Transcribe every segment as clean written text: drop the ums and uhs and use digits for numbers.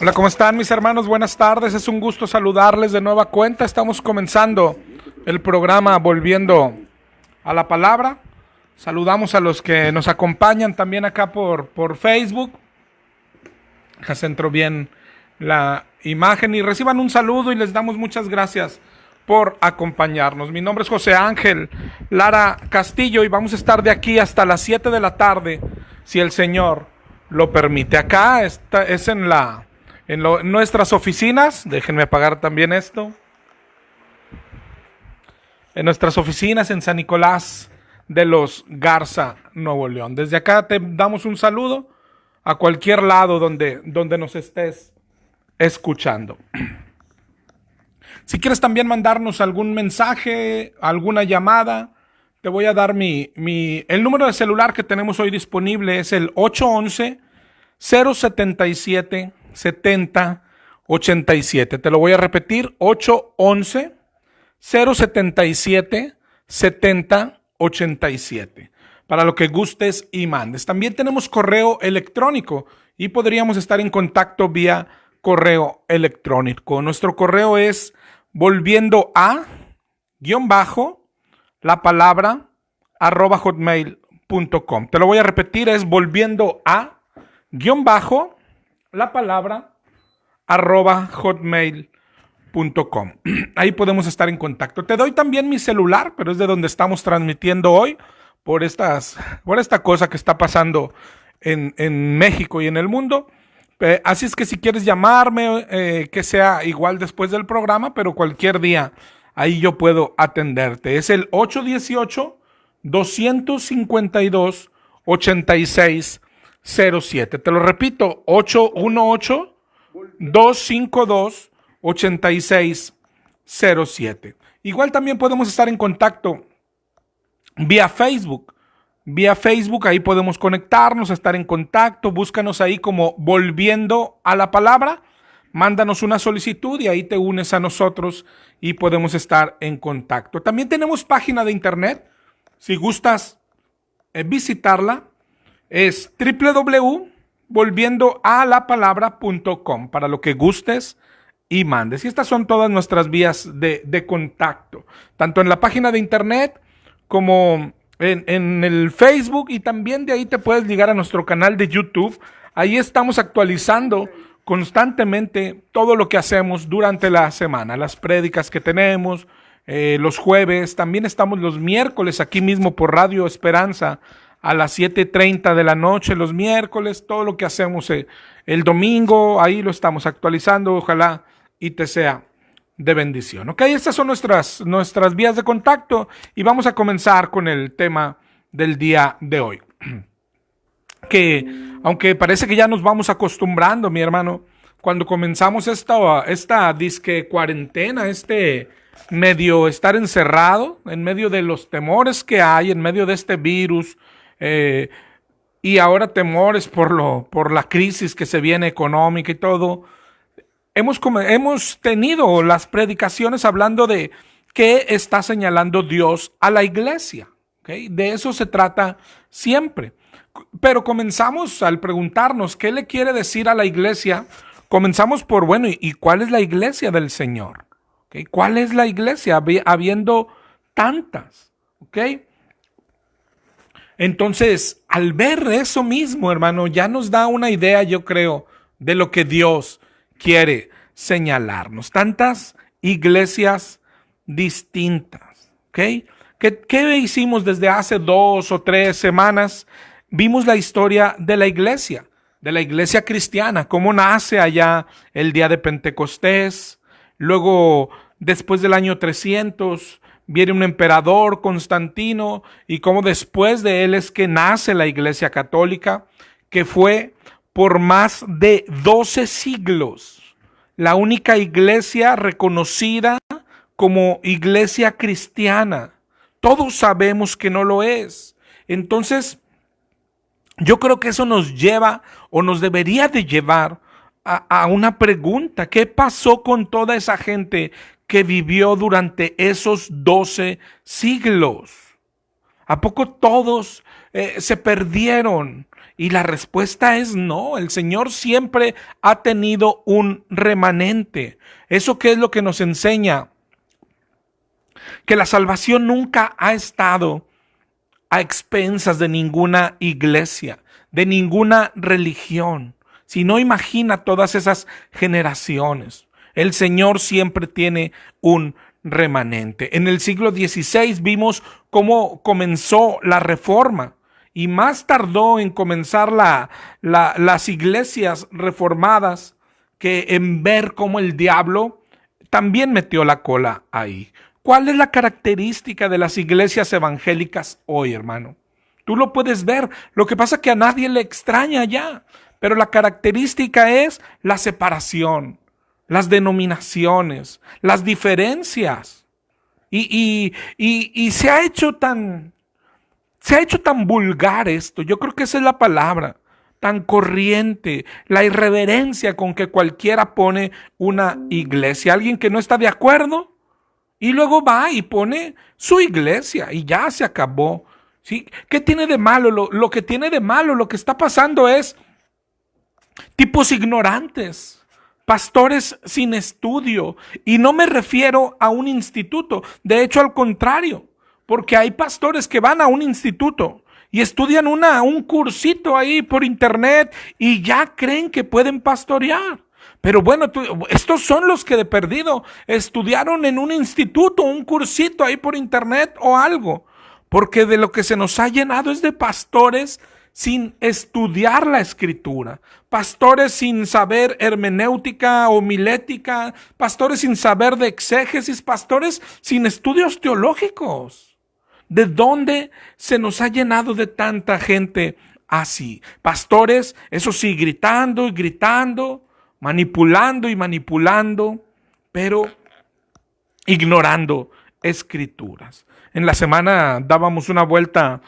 Hola, ¿cómo están mis hermanos? Buenas tardes, es un gusto saludarles de nueva cuenta. Estamos comenzando el programa Volviendo a la Palabra. Saludamos a los que nos acompañan también acá por Facebook. Ya centro bien la imagen y reciban un saludo y les damos muchas gracias por acompañarnos. Mi nombre es José Ángel Lara Castillo y vamos a estar de aquí hasta las 7 de la tarde, si el Señor lo permite. Acá es en nuestras oficinas. Déjenme apagar también esto. En nuestras oficinas en San Nicolás de los Garza, Nuevo León. Desde acá te damos un saludo a cualquier lado donde nos estés escuchando. Si quieres también mandarnos algún mensaje, alguna llamada, te voy a dar el número de celular que tenemos hoy disponible. Es el 811-077 7087. Te lo voy a repetir: 811-077 7087. Para lo que gustes y mandes. También tenemos correo electrónico y podríamos estar en contacto vía correo electrónico. Nuestro correo es volviendo a la palabra @hotmail.com. Te lo voy a repetir: es volviendo a la palabra @hotmail.com. Ahí podemos estar en contacto. Te doy también mi celular, pero es de donde estamos transmitiendo hoy por esta cosa que está pasando en México y en el mundo. Así es que si quieres llamarme, que sea igual después del programa, pero cualquier día ahí yo puedo atenderte. Es el 818-252-8607. Te lo repito: 818-252-8607. Igual también podemos estar en contacto vía Facebook. Ahí podemos conectarnos, estar en contacto. Búscanos ahí como Volviendo a la Palabra. Mándanos una solicitud y ahí te unes a nosotros y podemos estar en contacto. También tenemos página de internet. Si gustas visitarla, es www.volviendoalapalabra.com, para lo que gustes y mandes. Y estas son todas nuestras vías de contacto, tanto en la página de internet como en el Facebook, y también de ahí te puedes ligar a nuestro canal de YouTube. Ahí estamos actualizando constantemente todo lo que hacemos durante la semana, las prédicas que tenemos, los jueves. También estamos los miércoles aquí mismo por Radio Esperanza a las 7:30 de la noche, los miércoles. Todo lo que hacemos el domingo, ahí lo estamos actualizando. Ojalá y te sea de bendición. Ok, estas son nuestras vías de contacto y vamos a comenzar con el tema del día de hoy. Que aunque parece que ya nos vamos acostumbrando, mi hermano, cuando comenzamos esta disque cuarentena, medio estar encerrado, en medio de los temores que hay, en medio de este virus, y ahora temores por la crisis que se viene económica y todo. Hemos tenido las predicaciones hablando de qué está señalando Dios a la iglesia. ¿Okay? De eso se trata siempre. Pero comenzamos al preguntarnos qué le quiere decir a la iglesia. Comenzamos por, bueno, ¿y cuál es la iglesia del Señor? ¿Okay? ¿Cuál es la iglesia? Habiendo tantas. ¿Ok? Entonces, al ver eso mismo, hermano, ya nos da una idea, yo creo, de lo que Dios quiere señalarnos. Tantas iglesias distintas. ¿Ok? ¿Qué hicimos desde hace 2 o 3 semanas? Vimos la historia de la iglesia cristiana, cómo nace allá el día de Pentecostés. Luego, después del año 300, viene un emperador, Constantino, y cómo después de él es que nace la iglesia católica, que fue por más de 12 siglos la única iglesia reconocida como iglesia cristiana. Todos sabemos que no lo es. Entonces, yo creo que eso nos lleva, o nos debería de llevar, a una pregunta: ¿qué pasó con toda esa gente que vivió durante esos 12 siglos? ¿A poco todos se perdieron? Y la respuesta es no. El Señor siempre ha tenido un remanente. ¿Eso qué es lo que nos enseña? Que la salvación nunca ha estado a expensas de ninguna iglesia, de ninguna religión. Si no, imagina todas esas generaciones. El Señor siempre tiene un remanente. En el siglo XVI vimos cómo comenzó la reforma y más tardó en comenzar las iglesias reformadas que en ver cómo el diablo también metió la cola ahí. ¿Cuál es la característica de las iglesias evangélicas hoy, hermano? Tú lo puedes ver. Lo que pasa es que a nadie le extraña ya. Pero la característica es la separación, las denominaciones, las diferencias. Y se ha hecho tan vulgar esto. Yo creo que esa es la palabra. Tan corriente, la irreverencia con que cualquiera pone una iglesia. Alguien que no está de acuerdo y luego va y pone su iglesia y ya se acabó. ¿Sí? ¿Qué tiene de malo? Lo que tiene de malo, lo que está pasando es tipos ignorantes, pastores sin estudio. Y no me refiero a un instituto, de hecho al contrario, porque hay pastores que van a un instituto y estudian un cursito ahí por internet y ya creen que pueden pastorear. Pero bueno, estos son los que de perdido estudiaron en un instituto, un cursito ahí por internet o algo. Porque de lo que se nos ha llenado es de pastores sin estudiar la escritura, pastores sin saber hermenéutica, homilética, pastores sin saber de exégesis, pastores sin estudios teológicos. ¿De dónde se nos ha llenado de tanta gente así? Pastores, eso sí, gritando y gritando, manipulando y manipulando, pero ignorando escrituras. En la semana dábamos una vuelta,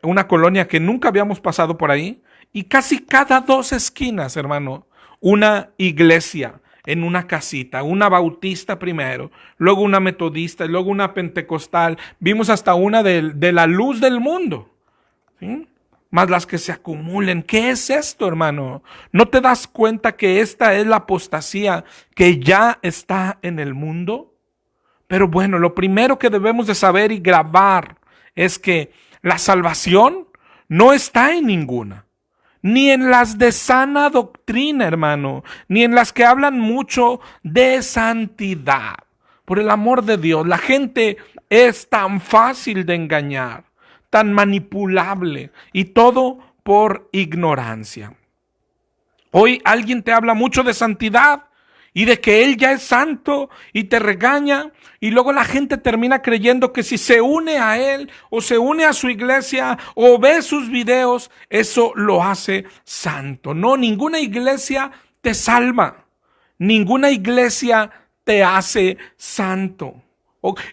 una colonia que nunca habíamos pasado por ahí, y casi cada 2 esquinas, hermano, una iglesia en una casita, una bautista primero, luego una metodista, y luego una pentecostal, vimos hasta una de la luz del mundo, ¿sí? Más las que se acumulen. ¿Qué es esto, hermano? ¿No te das cuenta que esta es la apostasía que ya está en el mundo? Pero bueno, lo primero que debemos de saber y grabar es que la salvación no está en ninguna. Ni en las de sana doctrina, hermano, ni en las que hablan mucho de santidad. Por el amor de Dios, la gente es tan fácil de engañar, tan manipulable, y todo por ignorancia. Hoy alguien te habla mucho de santidad y de que él ya es santo y te regaña, y luego la gente termina creyendo que si se une a él o se une a su iglesia o ve sus videos, eso lo hace santo. No, ninguna iglesia te salva, ninguna iglesia te hace santo.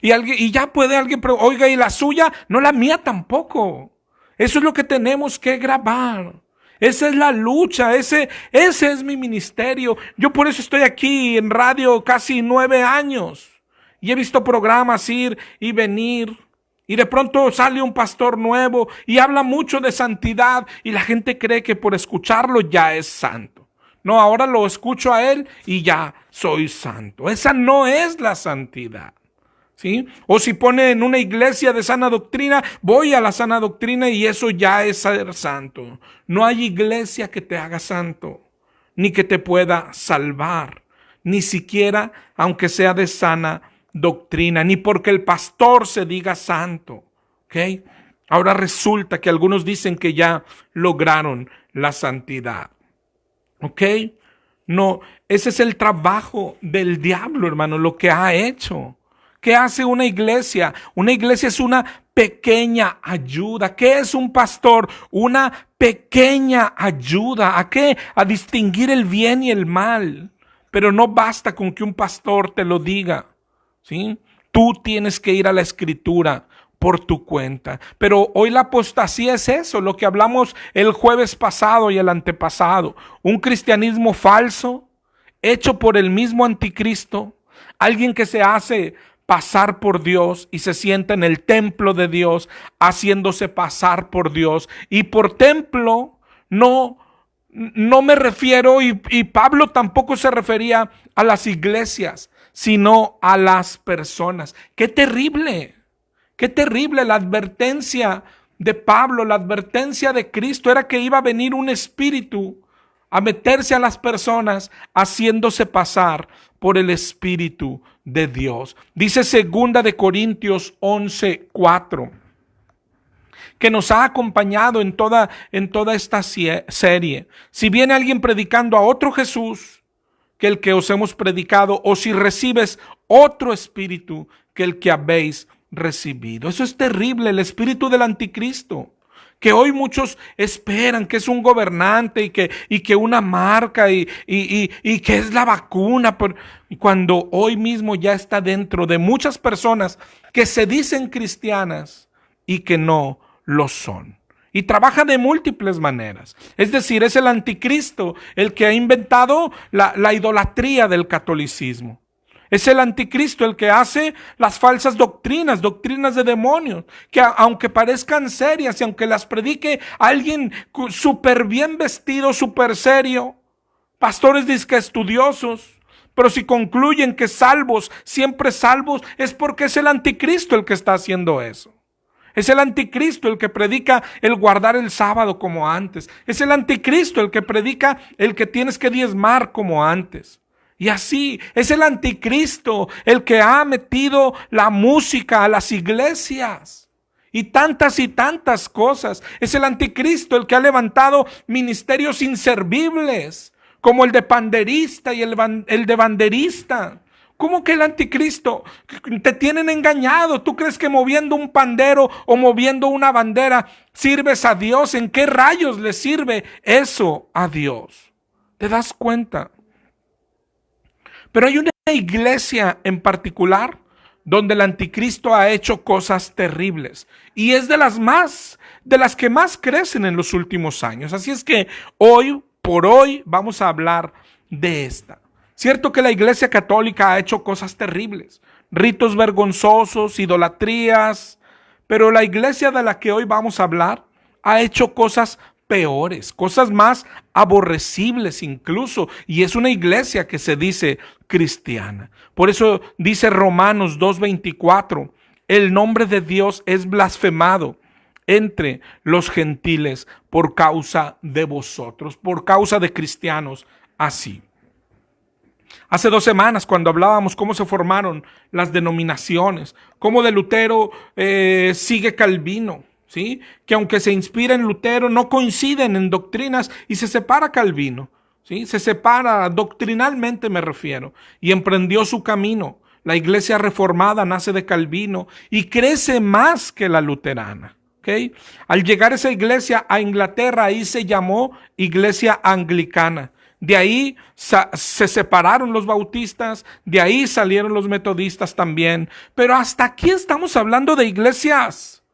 Y ya puede alguien, oiga, ¿y la suya? No, la mía tampoco. Eso es lo que tenemos que grabar. Esa es la lucha, ese es mi ministerio. Yo por eso estoy aquí en radio casi 9 años. Y he visto programas ir y venir. Y de pronto sale un pastor nuevo y habla mucho de santidad. Y la gente cree que por escucharlo ya es santo. No, ahora lo escucho a él y ya soy santo. Esa no es la santidad. ¿Sí? O si pone en una iglesia de sana doctrina, voy a la sana doctrina y eso ya es ser santo. No hay iglesia que te haga santo, ni que te pueda salvar, ni siquiera aunque sea de sana doctrina, ni porque el pastor se diga santo. ¿Ok? Ahora resulta que algunos dicen que ya lograron la santidad. ¿Ok? No, ese es el trabajo del diablo, hermano, lo que ha hecho. ¿Qué hace una iglesia? Una iglesia es una pequeña ayuda. ¿Qué es un pastor? Una pequeña ayuda. ¿A qué? A distinguir el bien y el mal. Pero no basta con que un pastor te lo diga, ¿sí? Tú tienes que ir a la escritura por tu cuenta. Pero hoy la apostasía es eso, lo que hablamos el jueves pasado y el antepasado. Un cristianismo falso, hecho por el mismo anticristo. Alguien que se hace pasar por Dios y se sienta en el templo de Dios, haciéndose pasar por Dios. Y por templo no me refiero, y Pablo tampoco se refería a las iglesias, sino a las personas. ¡Qué terrible! ¡Qué terrible! La advertencia de Pablo, la advertencia de Cristo era que iba a venir un espíritu a meterse a las personas haciéndose pasar por el Espíritu de Dios. Dice 2 de Corintios 11:4, que nos ha acompañado en toda esta serie. Si viene alguien predicando a otro Jesús que el que os hemos predicado, o si recibes otro espíritu que el que habéis recibido. Eso es terrible, el espíritu del anticristo, que hoy muchos esperan que es un gobernante y que una marca y que es la vacuna, cuando hoy mismo ya está dentro de muchas personas que se dicen cristianas y que no lo son. Y trabaja de múltiples maneras. Es decir, es el anticristo el que ha inventado la idolatría del catolicismo. Es el anticristo el que hace las falsas doctrinas de demonios, que aunque parezcan serias y aunque las predique alguien súper bien vestido, súper serio, pastores disque estudiosos, pero si concluyen que salvos, siempre salvos, es porque es el anticristo el que está haciendo eso. Es el anticristo el que predica el guardar el sábado como antes. Es el anticristo el que predica el que tienes que diezmar como antes. Y así, es el anticristo el que ha metido la música a las iglesias. Y tantas cosas. Es el anticristo el que ha levantado ministerios inservibles, como el de panderista y el de banderista. ¿Cómo que el anticristo? Te tienen engañado. ¿Tú crees que moviendo un pandero o moviendo una bandera sirves a Dios? ¿En qué rayos le sirve eso a Dios? ¿Te das cuenta? Pero hay una iglesia en particular donde el anticristo ha hecho cosas terribles. Y es de las que más crecen en los últimos años. Así es que por hoy, vamos a hablar de esta. Cierto que la Iglesia Católica ha hecho cosas terribles, ritos vergonzosos, idolatrías, pero la iglesia de la que hoy vamos a hablar ha hecho cosas peores, cosas más aborrecibles incluso, y es una iglesia que se dice cristiana. Por eso dice Romanos 2:24, el nombre de Dios es blasfemado entre los gentiles por causa de vosotros, por causa de cristianos así. Hace 2 semanas, cuando hablábamos cómo se formaron las denominaciones, cómo de Lutero sigue Calvino, ¿sí? Que aunque se inspira en Lutero, no coinciden en doctrinas y se separa Calvino, ¿sí? Se separa doctrinalmente, me refiero, y emprendió su camino. La iglesia reformada nace de Calvino y crece más que la luterana. ¿Okay? Al llegar esa iglesia a Inglaterra, ahí se llamó Iglesia Anglicana. De ahí se separaron los bautistas, de ahí salieron los metodistas también. Pero hasta aquí estamos hablando de iglesias,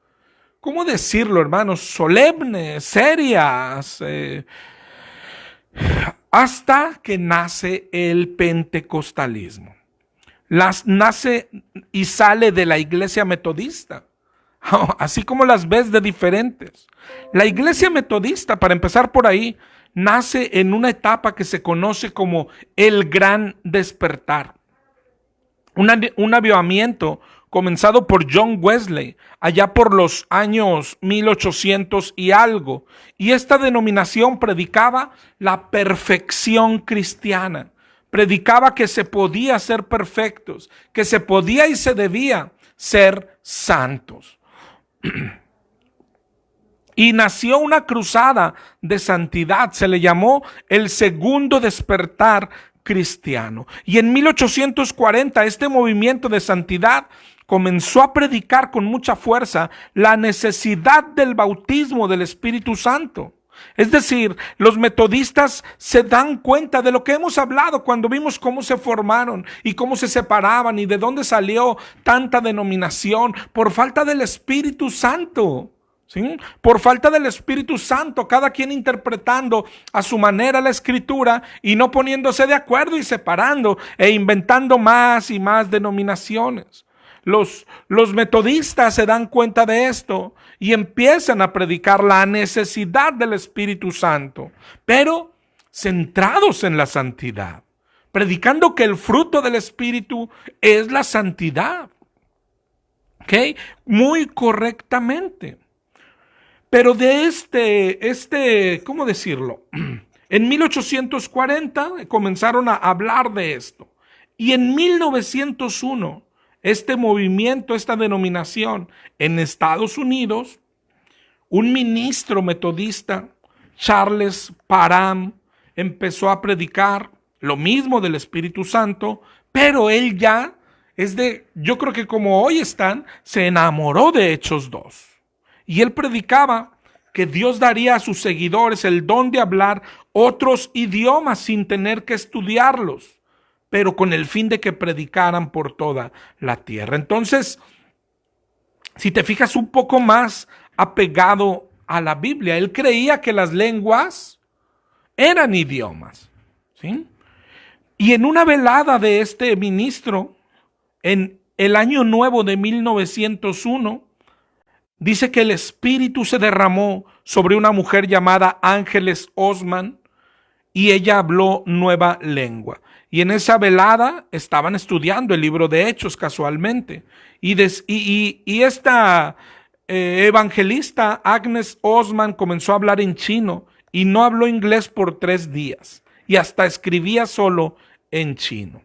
¿cómo decirlo, hermanos? Solemnes, serias. Hasta que nace el pentecostalismo. Nace y sale de la iglesia metodista. Así como las ves de diferentes. La iglesia metodista, para empezar por ahí, nace en una etapa que se conoce como el Gran Despertar. Un avivamiento comenzado por John Wesley, allá por los años 1800 y algo. Y esta denominación predicaba la perfección cristiana. Predicaba que se podía ser perfectos, que se podía y se debía ser santos. Y nació una cruzada de santidad, se le llamó el Segundo Despertar Cristiano. Y en 1840 este movimiento de santidad comenzó a predicar con mucha fuerza la necesidad del bautismo del Espíritu Santo. Es decir, los metodistas se dan cuenta de lo que hemos hablado cuando vimos cómo se formaron y cómo se separaban y de dónde salió tanta denominación por falta del Espíritu Santo. ¿Sí? Por falta del Espíritu Santo, cada quien interpretando a su manera la Escritura y no poniéndose de acuerdo y separando e inventando más y más denominaciones. los metodistas se dan cuenta de esto y empiezan a predicar la necesidad del Espíritu Santo, pero centrados en la santidad, predicando que el fruto del Espíritu es la santidad. ¿Ok? Muy correctamente. Pero de ¿cómo decirlo? En 1840 comenzaron a hablar de esto. Y en 1901, este movimiento, esta denominación en Estados Unidos, un ministro metodista, Charles Parham, empezó a predicar lo mismo del Espíritu Santo, pero él ya yo creo que como hoy están, se enamoró de Hechos 2. Y él predicaba que Dios daría a sus seguidores el don de hablar otros idiomas sin tener que estudiarlos, pero con el fin de que predicaran por toda la tierra. Entonces, si te fijas un poco más apegado a la Biblia, él creía que las lenguas eran idiomas, ¿sí? Y en una velada de este ministro, en el año nuevo de 1901, dice que el Espíritu se derramó sobre una mujer llamada Ángeles Osman y ella habló nueva lengua. Y en esa velada estaban estudiando el libro de Hechos casualmente. Y esta evangelista Agnes Osman comenzó a hablar en chino y no habló inglés por 3 días. Y hasta escribía solo en chino.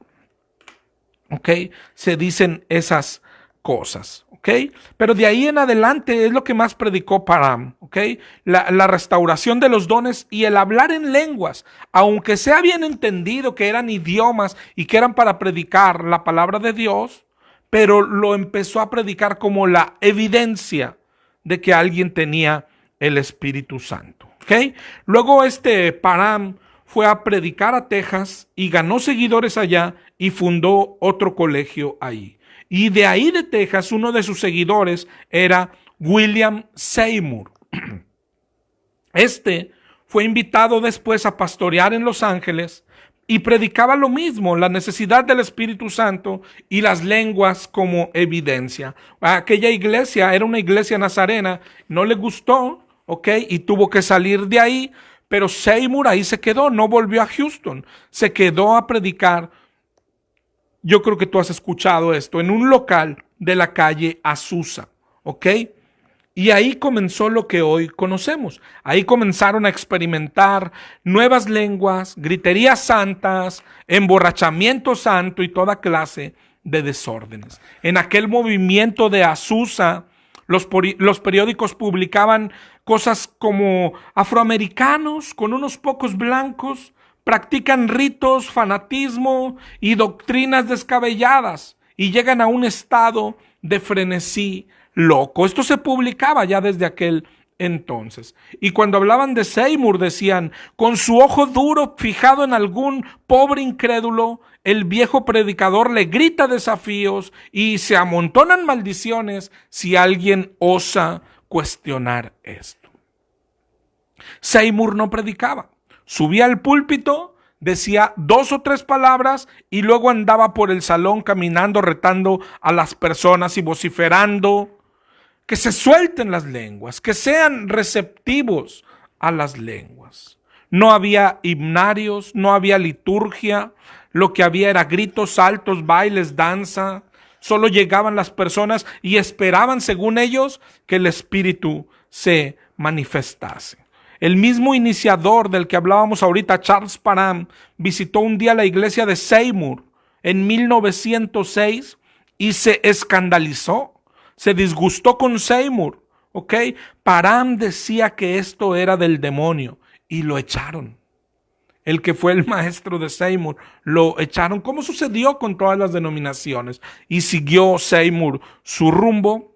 ¿Ok? Se dicen esas cosas. ¿Ok? Pero de ahí en adelante es lo que más predicó Parham. ¿Ok? La restauración de los dones y el hablar en lenguas, aunque sea bien entendido que eran idiomas y que eran para predicar la palabra de Dios, pero lo empezó a predicar como la evidencia de que alguien tenía el Espíritu Santo. ¿Ok? Luego Parham fue a predicar a Texas y ganó seguidores allá y fundó otro colegio ahí. Y de ahí de Texas, uno de sus seguidores era William Seymour. Fue invitado después a pastorear en Los Ángeles y predicaba lo mismo, la necesidad del Espíritu Santo y las lenguas como evidencia. Aquella iglesia era una iglesia nazarena, no le gustó, ¿ok? Y tuvo que salir de ahí, pero Seymour ahí se quedó, no volvió a Houston, se quedó a predicar. Yo creo que tú has escuchado esto, en un local de la calle Azusa, ¿ok? Y ahí comenzó lo que hoy conocemos. Ahí comenzaron a experimentar nuevas lenguas, griterías santas, emborrachamiento santo y toda clase de desórdenes. En aquel movimiento de Azusa, los periódicos publicaban cosas como afroamericanos con unos pocos blancos practican ritos, fanatismo y doctrinas descabelladas y llegan a un estado de frenesí loco. Esto se publicaba ya desde aquel entonces. Y cuando hablaban de Seymour decían, con su ojo duro fijado en algún pobre incrédulo, el viejo predicador le grita desafíos y se amontonan maldiciones si alguien osa cuestionar esto. Seymour no predicaba. Subía al púlpito, decía 2 o 3 palabras y luego andaba por el salón caminando, retando a las personas y vociferando que se suelten las lenguas, que sean receptivos a las lenguas. No había himnarios, no había liturgia, lo que había era gritos, saltos, bailes, danza. Solo llegaban las personas y esperaban, según ellos, que el Espíritu se manifestase. El mismo iniciador del que hablábamos ahorita, Charles Parham, visitó un día la iglesia de Seymour en 1906 y se escandalizó, se disgustó con Seymour, ¿ok? Parham decía que esto era del demonio y lo echaron. El que fue el maestro de Seymour, lo echaron, como sucedió con todas las denominaciones, y siguió Seymour su rumbo.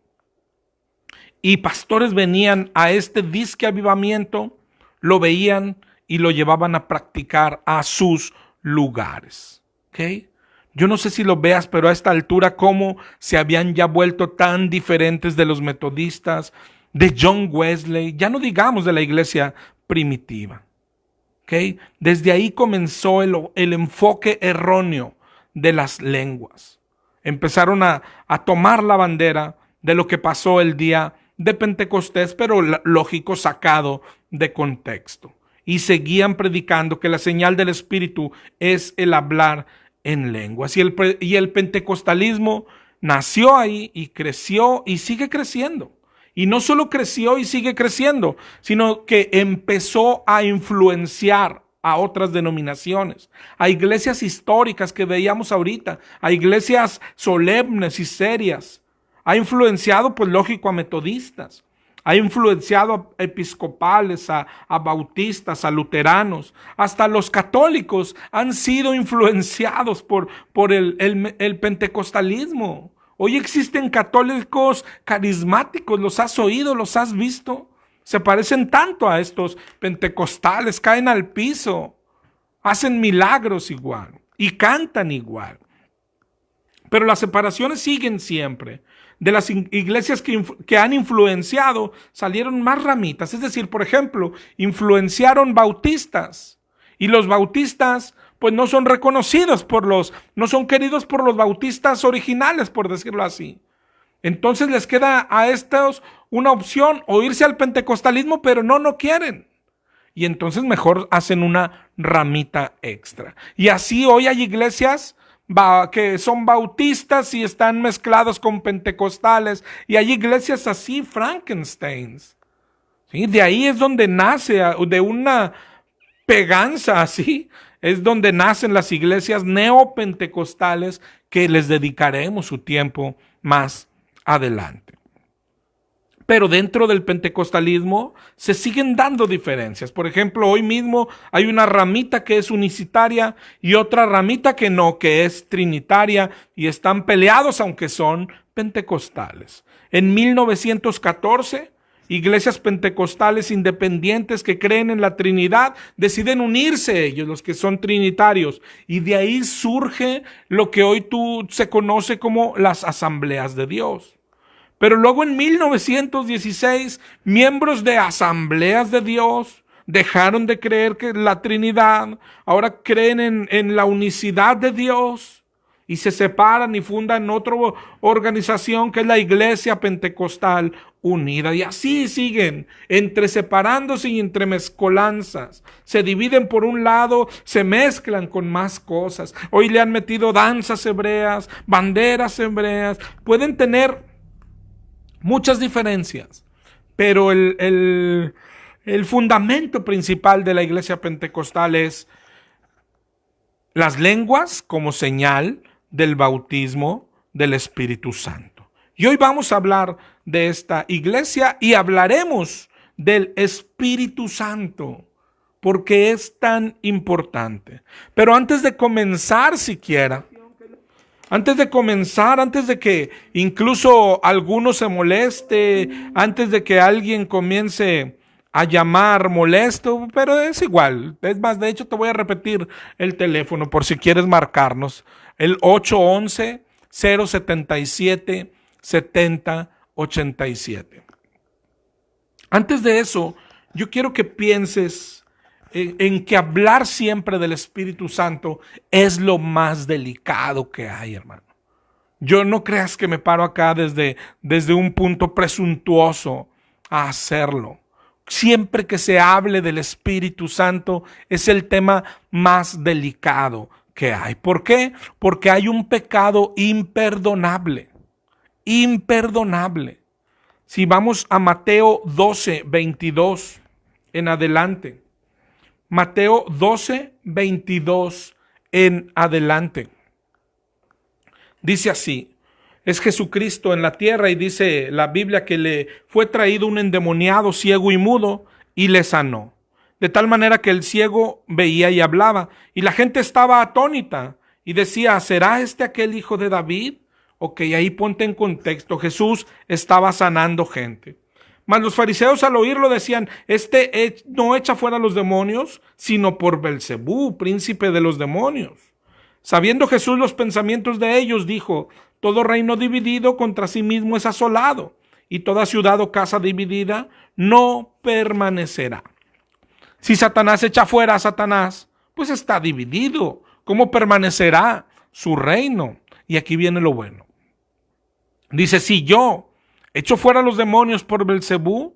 Y pastores venían a este disque avivamiento, lo veían y lo llevaban a practicar a sus lugares. ¿Ok? Yo no sé si lo veas, pero a esta altura cómo se habían ya vuelto tan diferentes de los metodistas, de John Wesley, ya no digamos de la iglesia primitiva. ¿Ok? Desde ahí comenzó el enfoque erróneo de las lenguas. empezaron a tomar la bandera de lo que pasó el día de Pentecostés, pero lógico, sacado de contexto. Y seguían predicando que la señal del Espíritu es el hablar en lenguas. Y el pentecostalismo nació ahí y creció y sigue creciendo. Y no solo creció y sigue creciendo, sino que empezó a influenciar a otras denominaciones, a iglesias históricas que veíamos ahorita, a iglesias solemnes y serias. Ha influenciado, pues lógico, a metodistas. Ha influenciado a episcopales, a bautistas, a luteranos. Hasta los católicos han sido influenciados por el pentecostalismo. Hoy existen católicos carismáticos, los has oído, los has visto. Se parecen tanto a estos pentecostales, caen al piso, hacen milagros igual y cantan igual. Pero las separaciones siguen siempre. De las iglesias que han influenciado, salieron más ramitas. Es decir, por ejemplo, influenciaron bautistas. Y los bautistas, pues no son reconocidos no son queridos por los bautistas originales, por decirlo así. Entonces les queda a estos una opción, o irse al pentecostalismo, pero no quieren. Y entonces mejor hacen una ramita extra. Y así hoy hay iglesias que son bautistas y están mezclados con pentecostales, y hay iglesias así, Frankensteins, ¿sí? De ahí es donde nace, de una peganza así, es donde nacen las iglesias neopentecostales, que les dedicaremos su tiempo más adelante. Pero dentro del pentecostalismo se siguen dando diferencias. Por ejemplo, hoy mismo hay una ramita que es unicitaria y otra ramita que no, que es trinitaria, y están peleados aunque son pentecostales. En 1914, iglesias pentecostales independientes que creen en la Trinidad deciden unirse ellos, los que son trinitarios, y de ahí surge lo que hoy se conoce como las asambleas de Dios. Pero luego en 1916, miembros de asambleas de Dios dejaron de creer que la Trinidad, ahora creen en la unicidad de Dios y se separan y fundan otra organización que es la Iglesia Pentecostal Unida. Y así siguen, entre separándose y entre mezcolanzas. Se dividen por un lado, se mezclan con más cosas. Hoy le han metido danzas hebreas, banderas hebreas. Pueden tener muchas diferencias, pero el fundamento principal de la iglesia pentecostal es las lenguas como señal del bautismo del Espíritu Santo. Y hoy vamos a hablar de esta iglesia y hablaremos del Espíritu Santo, porque es tan importante. Pero antes de comenzar siquiera, antes de que incluso alguno se moleste, antes de que alguien comience a llamar molesto, pero es igual. Es más, de hecho te voy a repetir el teléfono por si quieres marcarnos. El 811-077-7087. Antes de eso, yo quiero que pienses en que hablar siempre del Espíritu Santo es lo más delicado que hay, hermano. Yo no creas que me paro acá desde un punto presuntuoso a hacerlo. Siempre que se hable del Espíritu Santo es el tema más delicado que hay. ¿Por qué? Porque hay un pecado imperdonable. Imperdonable. Si vamos a Mateo 12, 22 en adelante. Mateo 12, 22 en adelante. Dice así, es Jesucristo en la tierra y dice la Biblia que le fue traído un endemoniado ciego y mudo y le sanó. De tal manera que el ciego veía y hablaba y la gente estaba atónita y decía, ¿será este aquel hijo de David? Ok, ahí ponte en contexto, Jesús estaba sanando gente. Mas los fariseos al oírlo decían, no echa fuera los demonios, sino por Belcebú, príncipe de los demonios. Sabiendo Jesús los pensamientos de ellos, dijo, todo reino dividido contra sí mismo es asolado, y toda ciudad o casa dividida no permanecerá. Si Satanás echa fuera a Satanás, pues está dividido. ¿Cómo permanecerá su reino? Y aquí viene lo bueno. Dice, si yo echo fuera los demonios por Belcebú,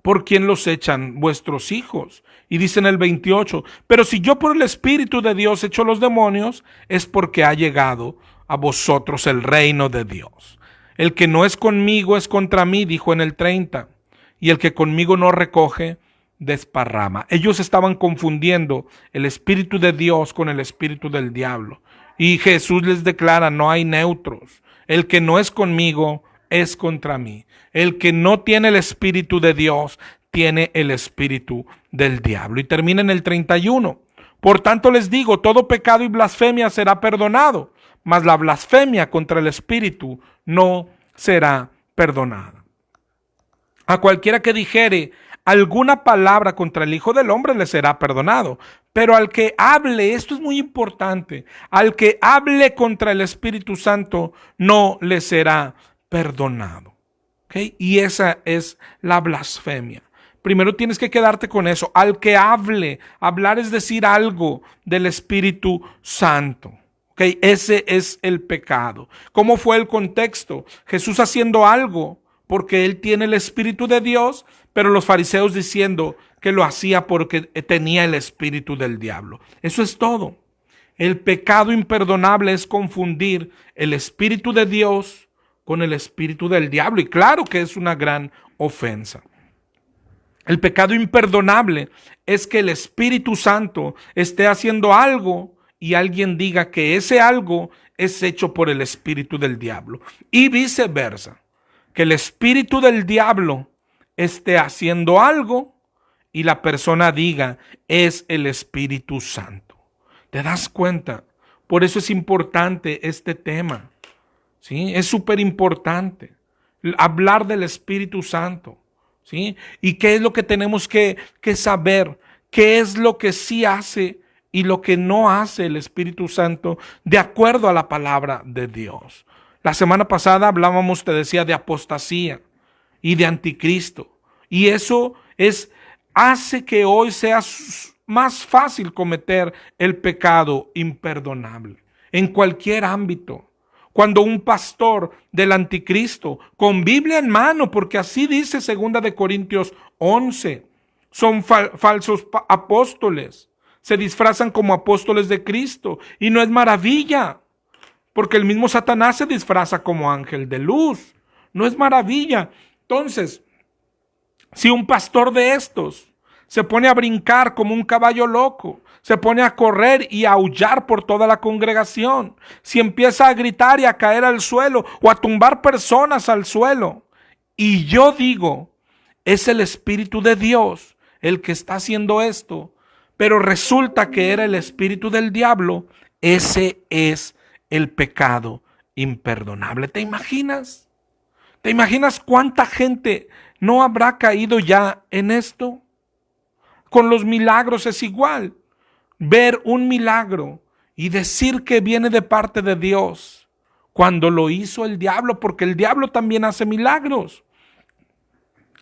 ¿por quién los echan vuestros hijos? Y dice en el 28, pero si yo por el Espíritu de Dios echo los demonios, es porque ha llegado a vosotros el reino de Dios. El que no es conmigo es contra mí, dijo en el 30, y el que conmigo no recoge, desparrama. Ellos estaban confundiendo el Espíritu de Dios con el Espíritu del diablo. Y Jesús les declara, no hay neutros. El que no es conmigo es contra mí. El que no tiene el Espíritu de Dios tiene el espíritu del diablo. Y termina en el 31. Por tanto les digo, todo pecado y blasfemia será perdonado, mas la blasfemia contra el Espíritu no será perdonada. A cualquiera que dijere alguna palabra contra el Hijo del Hombre le será perdonado, pero al que hable, esto es muy importante, al que hable contra el Espíritu Santo no le será perdonado. ¿Okay? Y esa es la blasfemia. Primero tienes que quedarte con eso. Al que hable, hablar es decir algo del Espíritu Santo. ¿Okay? Ese es el pecado. ¿Cómo fue el contexto? Jesús haciendo algo porque él tiene el Espíritu de Dios, pero los fariseos diciendo que lo hacía porque tenía el espíritu del diablo. Eso es todo. El pecado imperdonable es confundir el Espíritu de Dios con el espíritu del diablo. Y claro que es una gran ofensa. El pecado imperdonable es que el Espíritu Santo esté haciendo algo y alguien diga que ese algo es hecho por el espíritu del diablo. Y viceversa, que el espíritu del diablo esté haciendo algo y la persona diga es el Espíritu Santo. ¿Te das cuenta? Por eso es importante este tema. ¿Sí? Es súper importante hablar del Espíritu Santo. ¿Sí? ¿Y qué es lo que tenemos que saber? ¿Qué es lo que sí hace y lo que no hace el Espíritu Santo de acuerdo a la palabra de Dios? La semana pasada hablábamos, te decía, de apostasía y de anticristo. Y eso hace que hoy sea más fácil cometer el pecado imperdonable en cualquier ámbito. Cuando un pastor del anticristo, con Biblia en mano, porque así dice 2 de Corintios 11, son falsos apóstoles, se disfrazan como apóstoles de Cristo, y no es maravilla, porque el mismo Satanás se disfraza como ángel de luz, no es maravilla. Entonces, si un pastor de estos se pone a brincar como un caballo loco, se pone a correr y a aullar por toda la congregación, si empieza a gritar y a caer al suelo o a tumbar personas al suelo, y yo digo, es el Espíritu de Dios el que está haciendo esto, pero resulta que era el espíritu del diablo, ese es el pecado imperdonable. ¿Te imaginas? ¿Te imaginas cuánta gente no habrá caído ya en esto? Con los milagros es igual. Ver un milagro y decir que viene de parte de Dios cuando lo hizo el diablo, porque el diablo también hace milagros.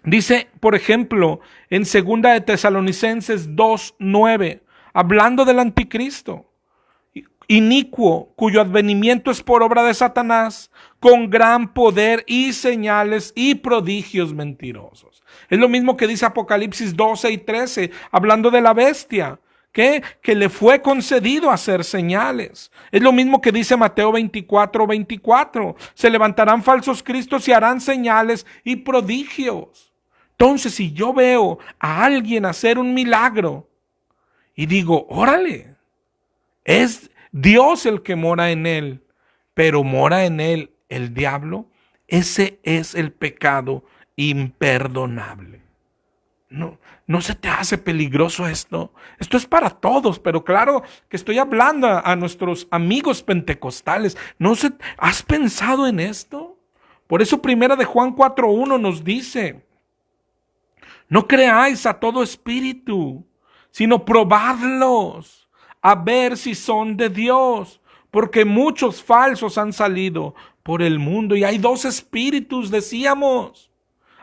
Dice, por ejemplo, en 2 de Tesalonicenses 2:9, hablando del anticristo, inicuo, cuyo advenimiento es por obra de Satanás, con gran poder y señales y prodigios mentirosos. Es lo mismo que dice Apocalipsis 12 y 13, hablando de la bestia, que le fue concedido hacer señales. Es lo mismo que dice Mateo 24:24, se levantarán falsos cristos y harán señales y prodigios. Entonces, si yo veo a alguien hacer un milagro y digo, órale, es Dios el que mora en él, pero mora en él el diablo, ese es el pecado imperdonable. No se te hace peligroso esto. Esto es para todos, pero claro que estoy hablando a nuestros amigos pentecostales. ¿Has pensado en esto? Por eso 1 de Juan 4:1 nos dice, no creáis a todo espíritu, sino probadlos, a ver si son de Dios, porque muchos falsos han salido por el mundo. Y hay dos espíritus, decíamos.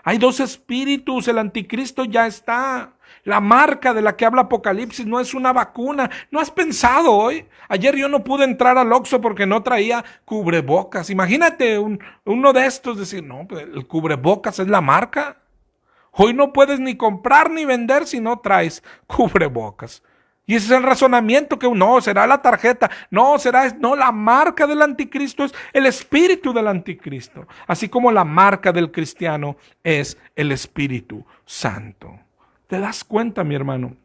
Hay dos espíritus, el anticristo ya está. La marca de la que habla Apocalipsis no es una vacuna. ¿No has pensado hoy? Ayer yo no pude entrar al Oxxo porque no traía cubrebocas. Imagínate uno de estos decir, no, pues el cubrebocas es la marca. Hoy no puedes ni comprar ni vender si no traes cubrebocas. Y ese es el razonamiento que no, será la tarjeta, no, la marca del anticristo es el espíritu del anticristo. Así como la marca del cristiano es el Espíritu Santo. ¿Te das cuenta, mi hermano?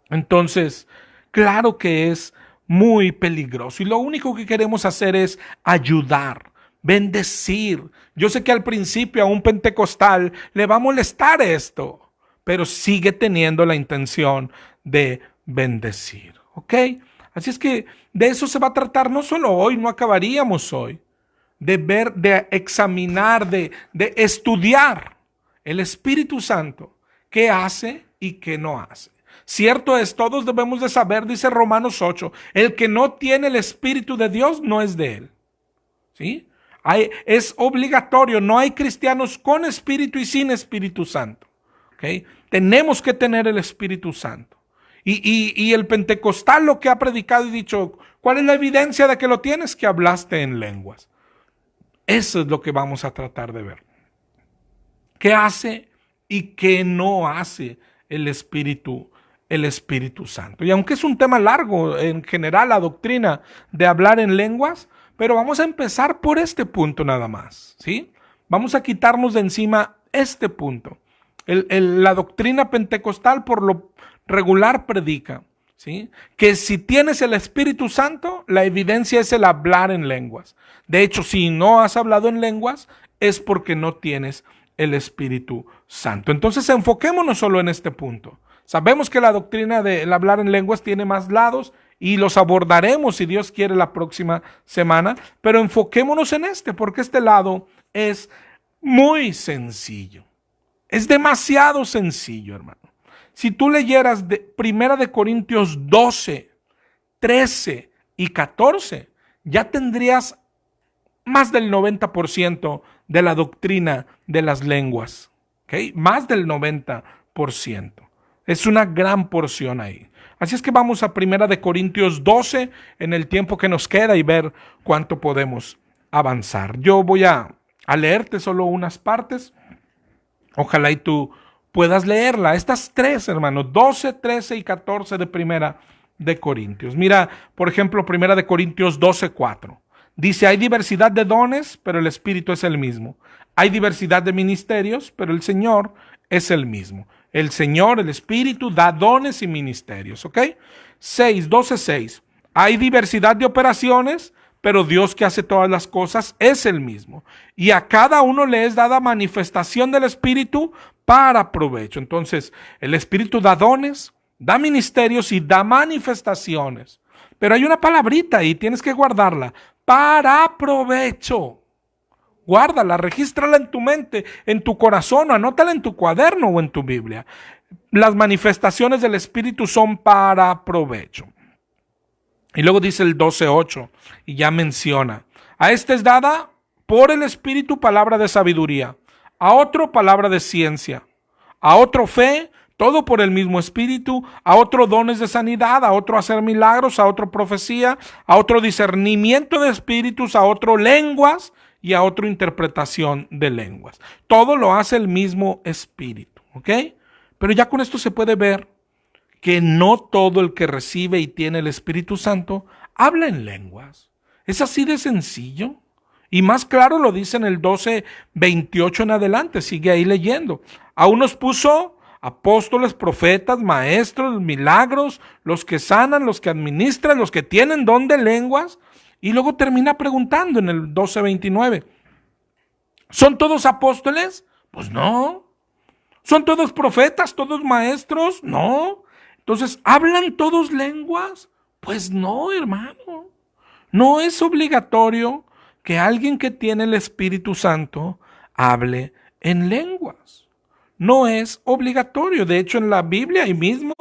Entonces, claro que es muy peligroso y lo único que queremos hacer es ayudar, bendecir. Yo sé que al principio a un pentecostal le va a molestar esto, pero sigue teniendo la intención de bendecir, ¿ok? Así es que de eso se va a tratar no solo hoy, no acabaríamos hoy, de ver, de examinar, de estudiar el Espíritu Santo, qué hace y qué no hace. Cierto es, todos debemos de saber, dice Romanos 8, el que no tiene el Espíritu de Dios no es de él. ¿Sí? Es obligatorio, no hay cristianos con Espíritu y sin Espíritu Santo. ¿Okay? Tenemos que tener el Espíritu Santo. Y el pentecostal lo que ha predicado y dicho, ¿cuál es la evidencia de que lo tienes? Que hablaste en lenguas. Eso es lo que vamos a tratar de ver. ¿Qué hace y qué no hace el Espíritu Santo? Y aunque es un tema largo, en general, la doctrina de hablar en lenguas, pero vamos a empezar por este punto nada más, ¿sí? Vamos a quitarnos de encima este punto. La doctrina pentecostal por lo regular predica, ¿sí? Que si tienes el Espíritu Santo, la evidencia es el hablar en lenguas. De hecho, si no has hablado en lenguas, es porque no tienes el Espíritu Santo. Entonces, enfoquémonos solo en este punto. Sabemos que la doctrina del hablar en lenguas tiene más lados y los abordaremos, si Dios quiere, la próxima semana, pero enfoquémonos en este, porque este lado es muy sencillo. Es demasiado sencillo, hermano. Si tú leyeras Primera de Corintios 12, 13 y 14, ya tendrías más del 90% de la doctrina de las lenguas. ¿Okay? Más del 90%. Es una gran porción ahí. Así es que vamos a Primera de Corintios 12 en el tiempo que nos queda y ver cuánto podemos avanzar. Yo voy a leerte solo unas partes. Ojalá y tú puedas leerla. Estas tres, hermanos, 12, 13 y 14 de Primera de Corintios. Mira, por ejemplo, Primera de Corintios 12, 4. Dice, hay diversidad de dones, pero el Espíritu es el mismo. Hay diversidad de ministerios, pero el Señor es el mismo. El Señor, el Espíritu, da dones y ministerios, ¿ok? 12, 6. Hay diversidad de operaciones, pero Dios que hace todas las cosas es el mismo. Y a cada uno le es dada manifestación del Espíritu para provecho. Entonces, el Espíritu da dones, da ministerios y da manifestaciones. Pero hay una palabrita ahí, tienes que guardarla. Para provecho. Guárdala, regístrala en tu mente, en tu corazón, anótala en tu cuaderno o en tu Biblia. Las manifestaciones del Espíritu son para provecho. Y luego dice el 12:8 y ya menciona, a este es dada por el Espíritu palabra de sabiduría, a otro palabra de ciencia, a otro fe, todo por el mismo Espíritu, a otro dones de sanidad, a otro hacer milagros, a otro profecía, a otro discernimiento de espíritus, a otro lenguas y a otro interpretación de lenguas. Todo lo hace el mismo Espíritu, ¿ok? Pero ya con esto se puede ver que no todo el que recibe y tiene el Espíritu Santo habla en lenguas. Es así de sencillo. Y más claro lo dice en el 12:28 en adelante. Sigue ahí leyendo. A unos puso apóstoles, profetas, maestros, milagros, los que sanan, los que administran, los que tienen don de lenguas. Y luego termina preguntando en el 12:29. ¿Son todos apóstoles? Pues no. ¿Son todos profetas, todos maestros? No. Entonces, ¿hablan todos lenguas? Pues no, hermano. No es obligatorio que alguien que tiene el Espíritu Santo hable en lenguas. No es obligatorio. De hecho, en la Biblia ahí mismo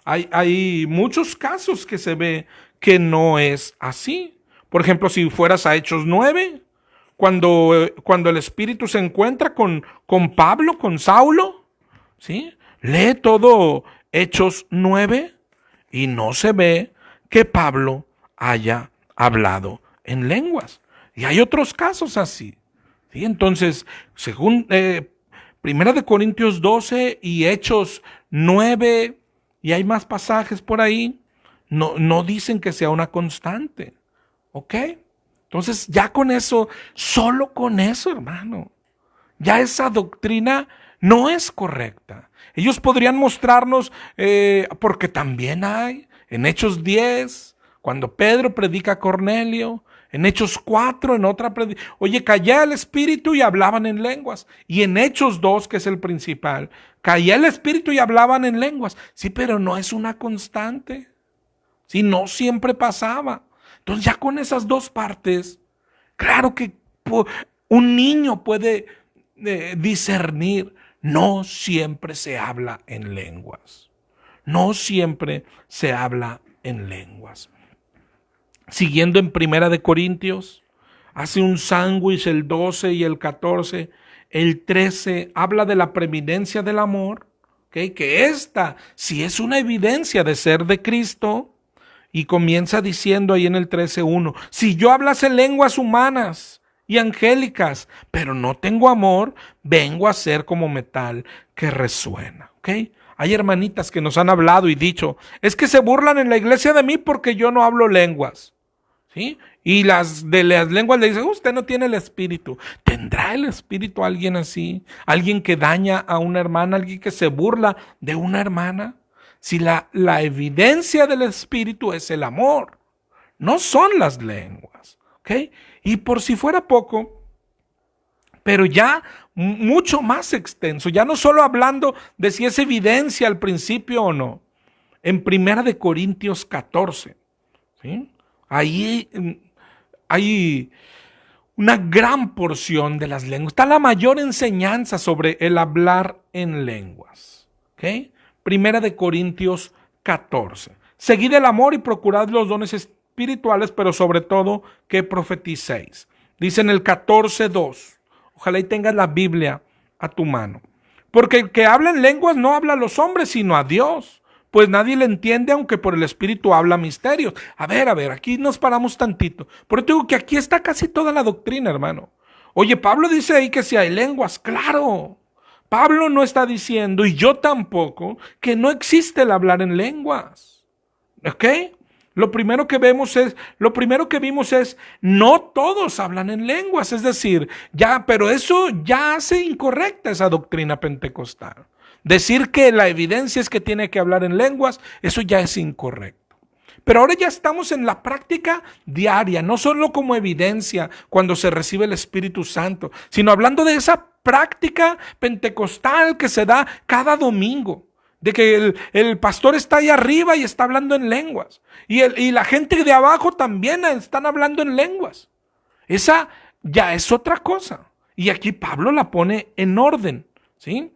hay muchos casos que se ve que no es así. Por ejemplo, si fueras a Hechos 9, cuando el Espíritu se encuentra con Pablo, con Saulo, ¿sí? Lee todo Hechos 9 y no se ve que Pablo haya hablado en lenguas. Y hay otros casos así, ¿sí? Entonces, según Primera de Corintios 12 y Hechos 9, y hay más pasajes por ahí, no dicen que sea una constante, ¿ok? Entonces, ya con eso, solo con eso, hermano, ya esa doctrina no es correcta. Ellos podrían mostrarnos, porque también hay, en Hechos 10, cuando Pedro predica a Cornelio, en Hechos 4, en otra oye, caía el Espíritu y hablaban en lenguas. Y en Hechos 2, que es el principal, caía el Espíritu y hablaban en lenguas. Sí, pero no es una constante. Sí, no siempre pasaba. Entonces ya con esas dos partes, claro que un niño puede discernir. No siempre se habla en lenguas. No siempre se habla en lenguas. Siguiendo en Primera de Corintios, hace un sándwich el 12 y el 14. El 13 habla de la preeminencia del amor, ¿okay? Que esta sí es una evidencia de ser de Cristo. Y comienza diciendo ahí en el 13:1, si yo hablase lenguas humanas y angélicas, pero no tengo amor, vengo a ser como metal que resuena. ¿Ok? Hay hermanitas que nos han hablado y dicho, es que se burlan en la iglesia de mí porque yo no hablo lenguas. ¿Sí? Y las de las lenguas le dicen, usted no tiene el espíritu. ¿Tendrá el espíritu alguien así? ¿Alguien que daña a una hermana? ¿Alguien que se burla de una hermana? Si la evidencia del espíritu es el amor, no son las lenguas. ¿Ok? Y por si fuera poco, pero ya mucho más extenso, ya no solo hablando de si es evidencia al principio o no. En Primera de Corintios 14, ¿sí? Ahí hay una gran porción de las lenguas. Está la mayor enseñanza sobre el hablar en lenguas. ¿Ok? Primera de Corintios 14. Seguid el amor y procurad los dones espirituales, pero sobre todo que profeticéis. Dice en el 14:2. Ojalá y tengas la Biblia a tu mano. Porque el que habla en lenguas no habla a los hombres, sino a Dios. Pues nadie le entiende, aunque por el Espíritu habla misterios. A ver, aquí nos paramos tantito. Por eso digo que aquí está casi toda la doctrina, hermano. Oye, Pablo dice ahí que si hay lenguas, claro. Pablo no está diciendo, y yo tampoco, que no existe el hablar en lenguas. ¿Ok? Lo primero que vimos es, no todos hablan en lenguas. Es decir, pero eso ya hace incorrecta esa doctrina pentecostal. Decir que la evidencia es que tiene que hablar en lenguas, eso ya es incorrecto. Pero ahora ya estamos en la práctica diaria, no solo como evidencia cuando se recibe el Espíritu Santo, sino hablando de esa práctica pentecostal que se da cada domingo, de que el pastor está ahí arriba y está hablando en lenguas, y la gente de abajo también están hablando en lenguas. Esa ya es otra cosa, y aquí Pablo la pone en orden, ¿sí?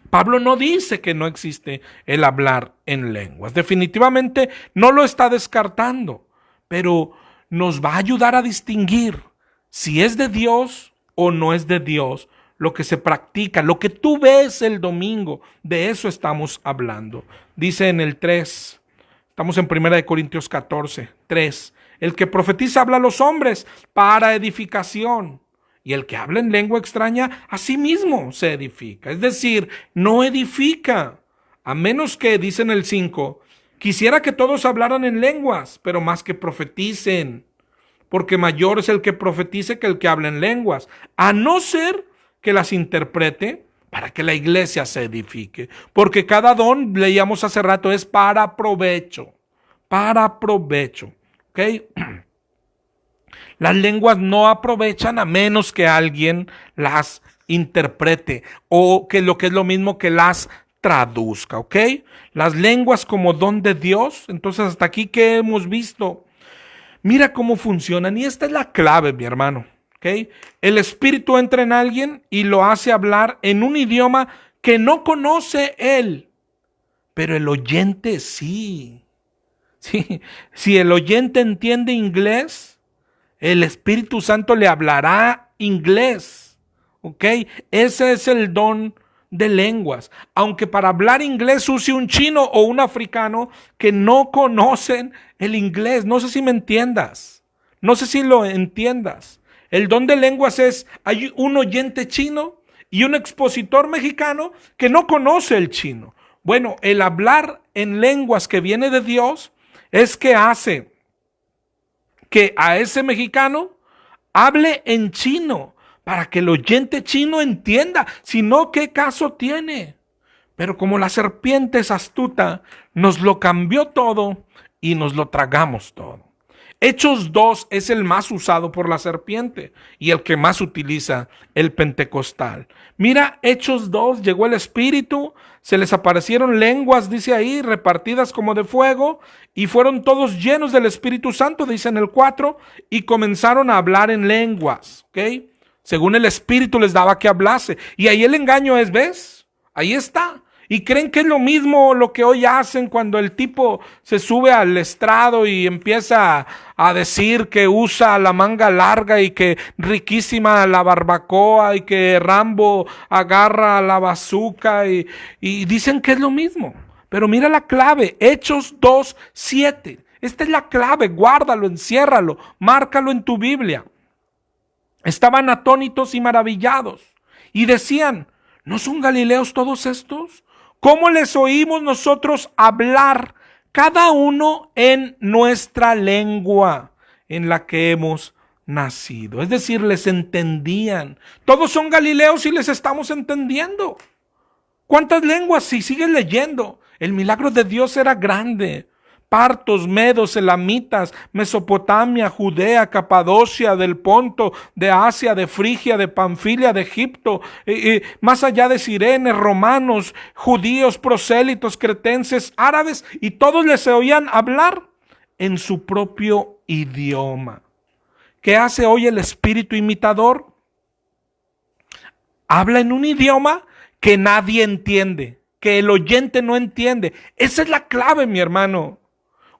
Pablo no dice que no existe el hablar en lenguas. Definitivamente no lo está descartando, pero nos va a ayudar a distinguir si es de Dios o no es de Dios lo que se practica, lo que tú ves el domingo. De eso estamos hablando. Dice en el 3, estamos en 1 Corintios 14, 3. El que profetiza habla a los hombres para edificación. Y el que habla en lengua extraña, a sí mismo se edifica. Es decir, no edifica. A menos que, dice en el 5, quisiera que todos hablaran en lenguas, pero más que profeticen. Porque mayor es el que profetice que el que habla en lenguas. A no ser que las interprete para que la iglesia se edifique. Porque cada don, leíamos hace rato, es para provecho. Para provecho. ¿Ok? Las lenguas no aprovechan a menos que alguien las interprete o que lo que es lo mismo que las traduzca, ¿ok? Las lenguas como don de Dios. Entonces hasta aquí que hemos visto, mira cómo funcionan y esta es la clave, mi hermano, ¿ok? El Espíritu entra en alguien y lo hace hablar en un idioma que no conoce él, pero el oyente sí. Sí. Si el oyente entiende inglés, el Espíritu Santo le hablará inglés, ¿ok? Ese es el don de lenguas. Aunque para hablar inglés use un chino o un africano que no conocen el inglés. No sé si me entiendas. No sé si lo entiendas. El don de lenguas es, hay un oyente chino y un expositor mexicano que no conoce el chino. Bueno, el hablar en lenguas que viene de Dios es que hace que a ese mexicano hable en chino para que el oyente chino entienda. Si no, ¿qué caso tiene? Pero como la serpiente es astuta, nos lo cambió todo y nos lo tragamos todo. Hechos 2 es el más usado por la serpiente y el que más utiliza el pentecostal. Mira, Hechos 2, llegó el Espíritu, se les aparecieron lenguas, dice ahí, repartidas como de fuego, y fueron todos llenos del Espíritu Santo, dice en el 4, y comenzaron a hablar en lenguas, ¿ok? Según el Espíritu les daba que hablase. Y ahí el engaño es, ¿ves? Ahí está. Y creen que es lo mismo lo que hoy hacen cuando el tipo se sube al estrado y empieza a decir que usa la manga larga y que riquísima la barbacoa y que Rambo agarra la bazooka y dicen que es lo mismo. Pero mira la clave, Hechos 2:7. Esta es la clave, guárdalo, enciérralo, márcalo en tu Biblia. Estaban atónitos y maravillados y decían, ¿no son galileos todos estos? ¿Cómo les oímos nosotros hablar cada uno en nuestra lengua en la que hemos nacido? Es decir, les entendían. Todos son galileos y les estamos entendiendo. ¿Cuántas lenguas? Si sigues leyendo, el milagro de Dios era grande. Partos, medos, elamitas, Mesopotamia, Judea, Capadocia, del Ponto, de Asia, de Frigia, de Panfilia, de Egipto, más allá de Cirene, romanos, judíos, prosélitos, cretenses, árabes, y todos les oían hablar en su propio idioma. ¿Qué hace hoy el espíritu imitador? Habla en un idioma que nadie entiende, que el oyente no entiende. Esa es la clave, mi hermano.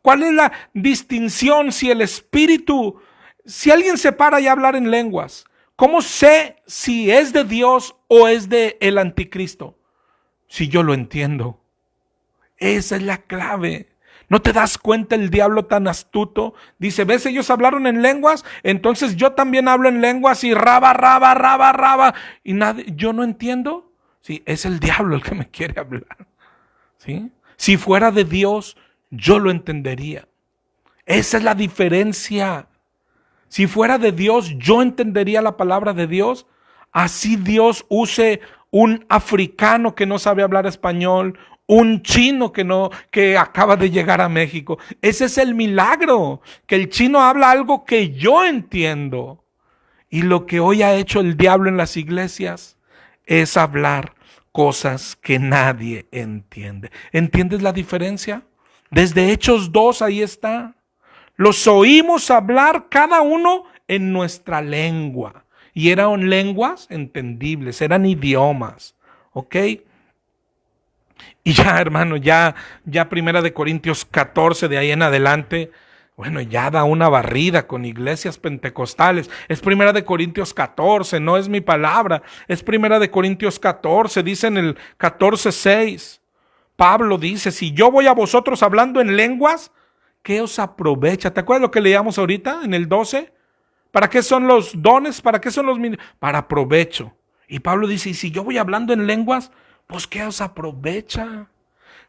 ¿Cuál es la distinción si el espíritu, si alguien se para y hablar en lenguas? ¿Cómo sé si es de Dios o es de el anticristo? Si yo lo entiendo. Esa es la clave. ¿No te das cuenta el diablo tan astuto? Dice, ¿ves? Ellos hablaron en lenguas, entonces yo también hablo en lenguas y raba. Y yo no entiendo. Sí, es el diablo el que me quiere hablar. ¿Sí? Si fuera de Dios, yo lo entendería. Esa es la diferencia. Si fuera de Dios, yo entendería la palabra de Dios. Así Dios use un africano que no sabe hablar español, un chino que acaba de llegar a México. Ese es el milagro, que el chino habla algo que yo entiendo. Y lo que hoy ha hecho el diablo en las iglesias es hablar cosas que nadie entiende. ¿Entiendes la diferencia? Desde Hechos 2 ahí está. Los oímos hablar cada uno en nuestra lengua. Y eran lenguas entendibles, eran idiomas. ¿Ok? Y ya, hermano, ya 1 Corintios 14 de ahí en adelante, bueno, ya da una barrida con iglesias pentecostales. Es 1 Corintios 14, no es mi palabra. Es 1 Corintios 14, dice en el 14:6. Pablo dice, si yo voy a vosotros hablando en lenguas, ¿qué os aprovecha? ¿Te acuerdas lo que leíamos ahorita en el 12? ¿Para qué son los dones? ¿Para qué son los ministerios? Para provecho. Y Pablo dice, y si yo voy hablando en lenguas, pues ¿qué os aprovecha?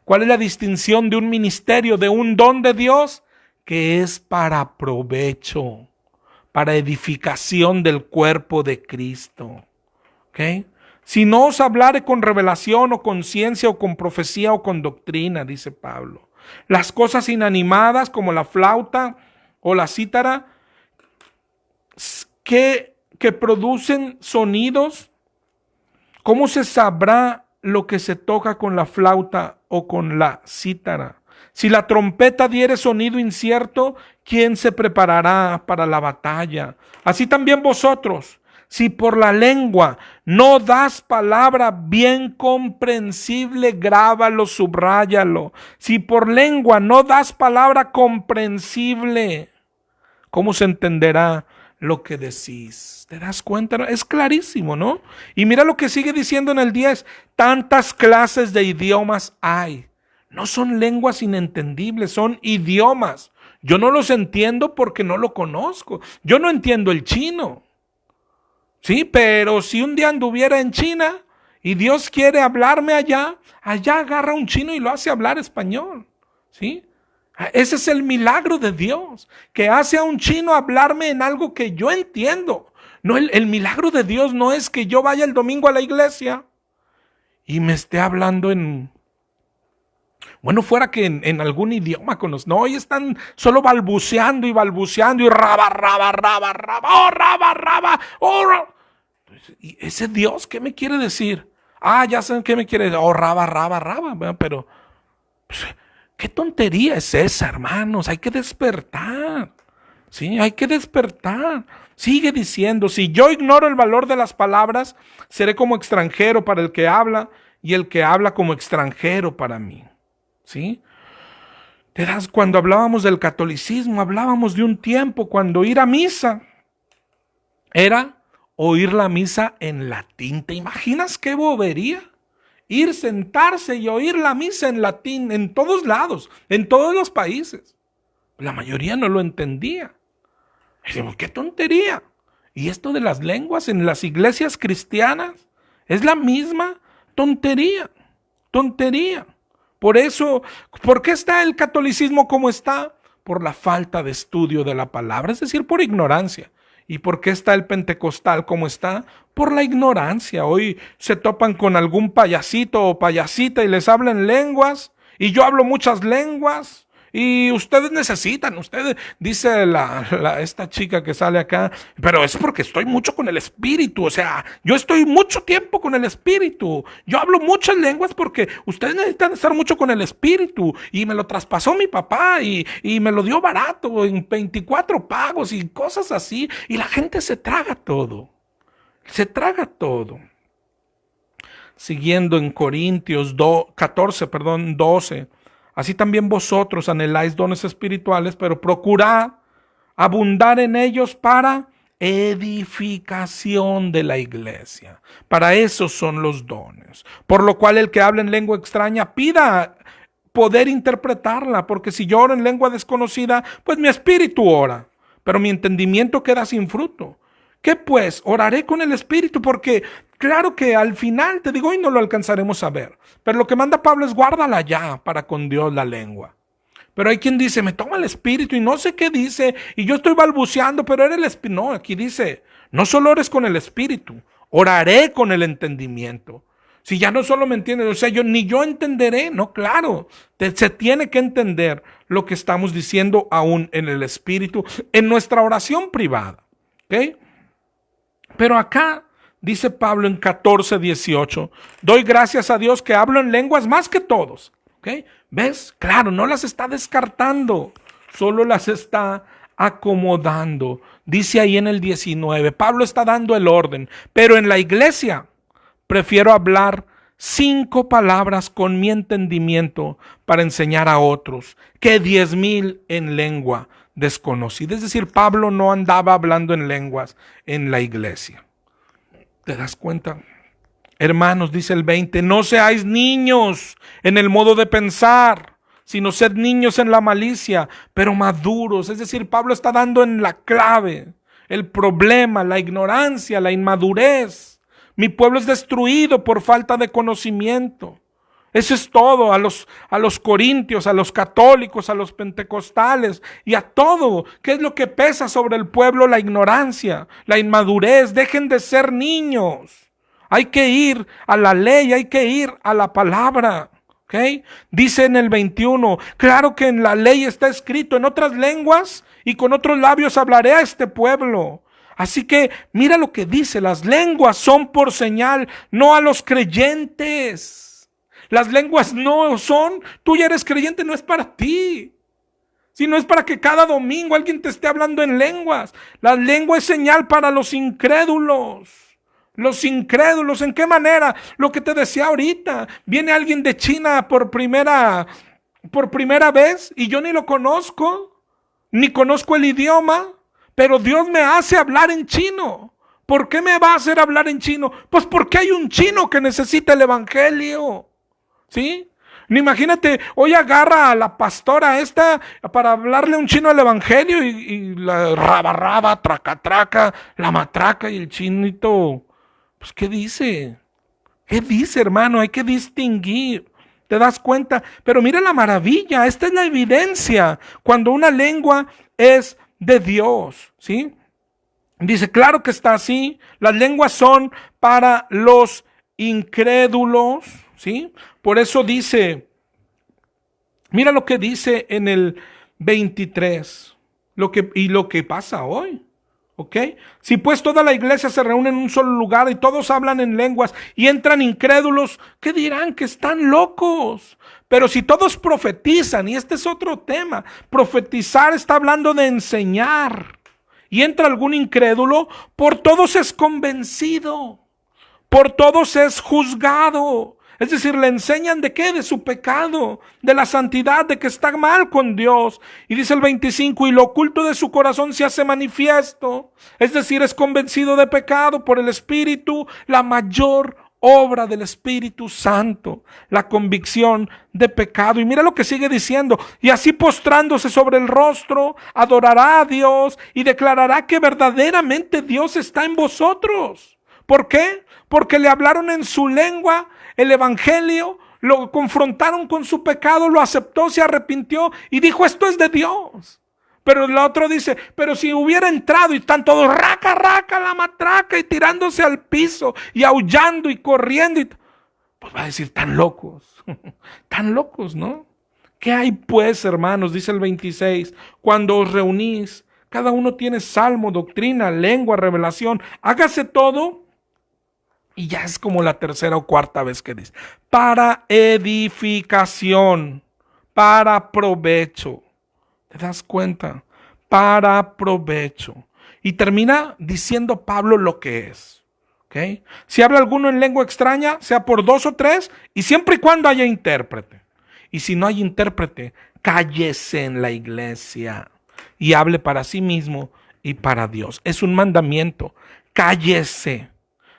¿Cuál es la distinción de un ministerio, de un don de Dios? Que es para provecho, para edificación del cuerpo de Cristo. ¿Ok? Si no os hablare con revelación o con ciencia o con profecía o con doctrina, dice Pablo. Las cosas inanimadas como la flauta o la cítara que producen sonidos, ¿cómo se sabrá lo que se toca con la flauta o con la cítara? Si la trompeta diere sonido incierto, ¿quién se preparará para la batalla? Así también vosotros. Si por la lengua no das palabra bien comprensible, grábalo, subráyalo. Si por lengua no das palabra comprensible, ¿cómo se entenderá lo que decís. ¿Te das cuenta? Es clarísimo, ¿no? Y mira lo que sigue diciendo en el 10. Tantas clases de idiomas hay. No son lenguas inentendibles, son idiomas. Yo no los entiendo porque no lo conozco. Yo no entiendo el chino. Sí, pero si un día anduviera en China y Dios quiere hablarme allá agarra un chino y lo hace hablar español. ¿Sí? Ese es el milagro de Dios, que hace a un chino hablarme en algo que yo entiendo. No, el milagro de Dios no es que yo vaya el domingo a la iglesia y me esté hablando fuera que en algún idioma conozco. No, hoy están solo balbuceando y raba, raba, raba, raba, oh, raba, raba, oh, raba. ¿Y ese Dios qué me quiere decir? Ya saben qué me quiere decir. Oh, raba, raba, raba. Pero, pues, ¿qué tontería es esa, hermanos? Hay que despertar. Sí, hay que despertar. Sigue diciendo, si yo ignoro el valor de las palabras, seré como extranjero para el que habla y el que habla como extranjero para mí. ¿Sí? Cuando hablábamos del catolicismo, hablábamos de un tiempo cuando ir a misa era oír la misa en latín. ¿Te imaginas qué bobería? Ir, sentarse y oír la misa en latín en todos lados, en todos los países. La mayoría no lo entendía. Y decimos, qué tontería. Y esto de las lenguas en las iglesias cristianas es la misma tontería. Tontería. Por eso, ¿por qué está el catolicismo como está? Por la falta de estudio de la palabra, es decir, por ignorancia. ¿Y por qué está el pentecostal como está? Por la ignorancia. Hoy se topan con algún payasito o payasita y les hablan lenguas, y yo hablo muchas lenguas, y ustedes necesitan, dice esta chica que sale acá, pero es porque estoy mucho con el Espíritu, o sea, yo estoy mucho tiempo con el Espíritu, yo hablo muchas lenguas porque ustedes necesitan estar mucho con el Espíritu, y me lo traspasó mi papá, y me lo dio barato, en 24 pagos, y cosas así, y la gente se traga todo, Siguiendo en Corintios 12, así también vosotros anheláis dones espirituales, pero procurad abundar en ellos para edificación de la iglesia. Para eso son los dones. Por lo cual el que habla en lengua extraña pida poder interpretarla, porque si yo oro en lengua desconocida, pues mi espíritu ora, pero mi entendimiento queda sin fruto. ¿Qué pues? Oraré con el Espíritu, porque claro que al final, te digo, hoy no lo alcanzaremos a ver. Pero lo que manda Pablo es guárdala ya para con Dios la lengua. Pero hay quien dice, me toma el Espíritu y no sé qué dice, y yo estoy balbuceando, pero era el Espíritu. No, aquí dice, no solo ores con el Espíritu, oraré con el entendimiento. Si ya no solo me entiendes, o sea, ni yo entenderé, no, claro, se tiene que entender lo que estamos diciendo aún en el Espíritu, en nuestra oración privada, ¿ok? Pero acá dice Pablo en 14:18, doy gracias a Dios que hablo en lenguas más que todos. ¿Okay? ¿Ves? Claro, no las está descartando, solo las está acomodando. Dice ahí en el 19, Pablo está dando el orden, pero en la iglesia prefiero hablar 5 palabras con mi entendimiento para enseñar a otros que 10,000 en lengua desconocida. Es decir, Pablo no andaba hablando en lenguas en la iglesia. ¿Te das cuenta? Hermanos, dice el 20, no seáis niños en el modo de pensar, sino sed niños en la malicia, pero maduros. Es decir, Pablo está dando en la clave el problema, la ignorancia, la inmadurez. Mi pueblo es destruido por falta de conocimiento. Eso es todo, a los corintios, a los católicos, a los pentecostales y a todo. ¿Qué es lo que pesa sobre el pueblo? La ignorancia, la inmadurez. Dejen de ser niños. Hay que ir a la ley, hay que ir a la palabra. ¿Okay? Dice en el 21, claro que en la ley está escrito en otras lenguas y con otros labios hablaré a este pueblo. Así que mira lo que dice, las lenguas son por señal, no a los creyentes. Las lenguas no son, tú ya eres creyente, no es para ti. Sino es para que cada domingo alguien te esté hablando en lenguas. La lengua es señal para los incrédulos. Los incrédulos, ¿en qué manera? Lo que te decía ahorita, viene alguien de China por primera vez y yo ni lo conozco, ni conozco el idioma, pero Dios me hace hablar en chino. ¿Por qué me va a hacer hablar en chino? Pues porque hay un chino que necesita el evangelio, ¿sí? No, imagínate, hoy agarra a la pastora esta para hablarle un chino al evangelio y la raba, traca, la matraca y el chinito, pues ¿qué dice? ¿Qué dice, hermano? Hay que distinguir. ¿Te das cuenta? Pero mira la maravilla, esta es la evidencia cuando una lengua es de Dios, ¿sí? Dice, claro que está así, las lenguas son para los incrédulos, ¿sí? Por eso dice, mira lo que dice en el 23, lo que pasa hoy. ¿Ok? Si pues toda la iglesia se reúne en un solo lugar y todos hablan en lenguas y entran incrédulos, ¿qué dirán? Que están locos. Pero si todos profetizan, y este es otro tema, profetizar está hablando de enseñar, y entra algún incrédulo, por todos es convencido, por todos es juzgado. Es decir, le enseñan de qué, de su pecado, de la santidad, de que está mal con Dios. Y dice el 25, y lo oculto de su corazón se hace manifiesto. Es decir, es convencido de pecado por el Espíritu, la mayor obra del Espíritu Santo, la convicción de pecado. Y mira lo que sigue diciendo, y así postrándose sobre el rostro, adorará a Dios y declarará que verdaderamente Dios está en vosotros. ¿Por qué? Porque le hablaron en su lengua el evangelio, lo confrontaron con su pecado, lo aceptó, se arrepintió y dijo, esto es de Dios. Pero el otro dice, pero si hubiera entrado y están todos raca, la matraca y tirándose al piso y aullando y corriendo, pues va a decir, tan locos, ¿no? ¿Qué hay pues, hermanos? Dice el 26, cuando os reunís, cada uno tiene salmo, doctrina, lengua, revelación, hágase todo. Y ya es como la tercera o cuarta vez que dice, para edificación, para provecho. ¿Te das cuenta? Para provecho. Y termina diciendo Pablo lo que es. ¿Okay? Si habla alguno en lengua extraña, sea por 2 o 3, y siempre y cuando haya intérprete. Y si no hay intérprete, cállese en la iglesia y hable para sí mismo y para Dios. Es un mandamiento, cállese.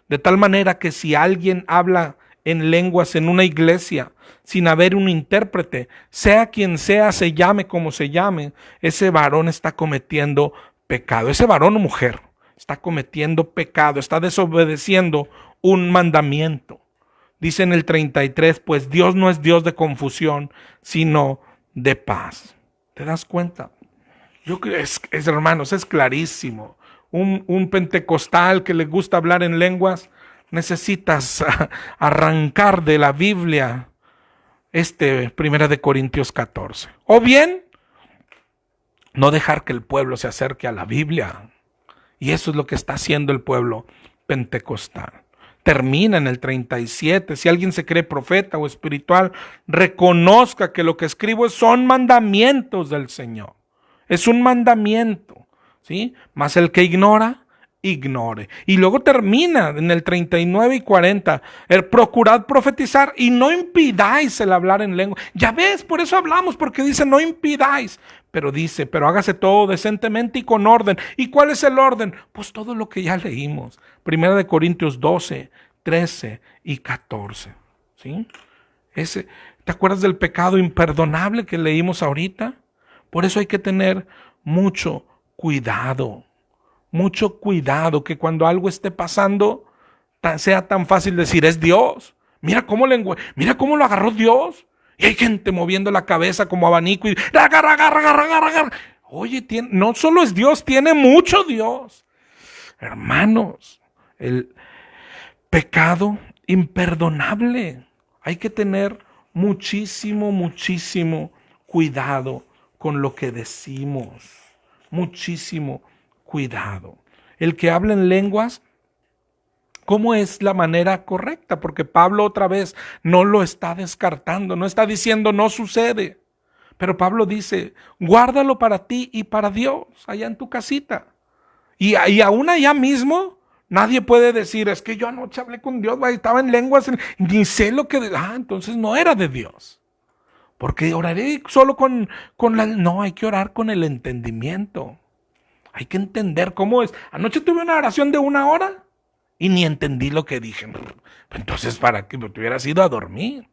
De tal manera que si alguien habla en lenguas en una iglesia sin haber un intérprete, sea quien sea, se llame como se llame, ese varón está cometiendo pecado. Ese varón o mujer está cometiendo pecado, está desobedeciendo un mandamiento. Dice en el 33, pues Dios no es Dios de confusión, sino de paz. ¿Te das cuenta? Yo creo hermanos, es clarísimo. Un pentecostal que le gusta hablar en lenguas, necesitas arrancar de la Biblia 1 de Corintios 14. O bien, no dejar que el pueblo se acerque a la Biblia. Y eso es lo que está haciendo el pueblo pentecostal. Termina en el 37. Si alguien se cree profeta o espiritual, reconozca que lo que escribo son mandamientos del Señor. Es un mandamiento. ¿Sí? Mas el que ignora, ignore. Y luego termina en el 39 y 40. Procurad profetizar y no impidáis el hablar en lengua. Ya ves, por eso hablamos, porque dice no impidáis. Pero dice, pero hágase todo decentemente y con orden. ¿Y cuál es el orden? Pues todo lo que ya leímos. 1 de Corintios 12, 13 y 14. ¿Sí? ¿Te acuerdas del pecado imperdonable que leímos ahorita? Por eso hay que tener mucho cuidado, que cuando algo esté pasando sea tan fácil decir, es Dios. Mira cómo lo agarró Dios. Y hay gente moviendo la cabeza como abanico y oye, no solo es Dios, tiene mucho Dios. Hermanos, el pecado imperdonable. Hay que tener muchísimo cuidado con lo que decimos. Muchísimo cuidado. El que habla en lenguas, ¿cómo es la manera correcta? Porque Pablo otra vez no lo está descartando, no está diciendo no sucede. Pero Pablo dice, guárdalo para ti y para Dios, allá en tu casita. Y aún allá mismo, nadie puede decir, es que yo anoche hablé con Dios, estaba en lenguas, ni sé lo que... entonces no era de Dios. Porque oraré solo con la... No, hay que orar con el entendimiento. Hay que entender cómo es. Anoche tuve una oración de 1 hora y ni entendí lo que dije. Entonces, ¿para qué te hubieras ido a dormir?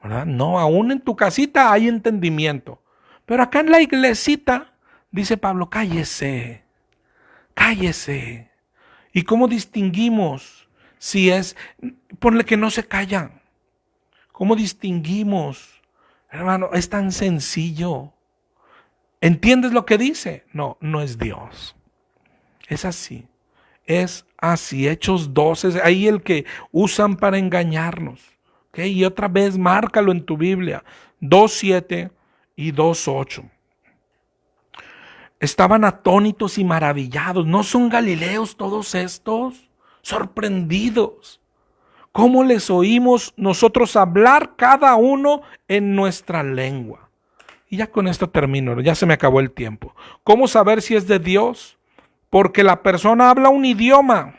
¿Verdad? No, aún en tu casita hay entendimiento. Pero acá en la iglesita, dice Pablo, cállese, cállese. ¿Y cómo distinguimos si es, ponle que no se callan? ¿Cómo distinguimos? Hermano, es tan sencillo. ¿Entiendes lo que dice? No, no es Dios. Es así. Es así. Hechos 12, ahí el que usan para engañarnos. ¿Okay? Y otra vez, márcalo en tu Biblia. 2:7 y 2:8. Estaban atónitos y maravillados. ¿No son galileos todos estos? Sorprendidos. ¿Cómo les oímos nosotros hablar cada uno en nuestra lengua? Y ya con esto termino, ya se me acabó el tiempo. ¿Cómo saber si es de Dios? Porque la persona habla un idioma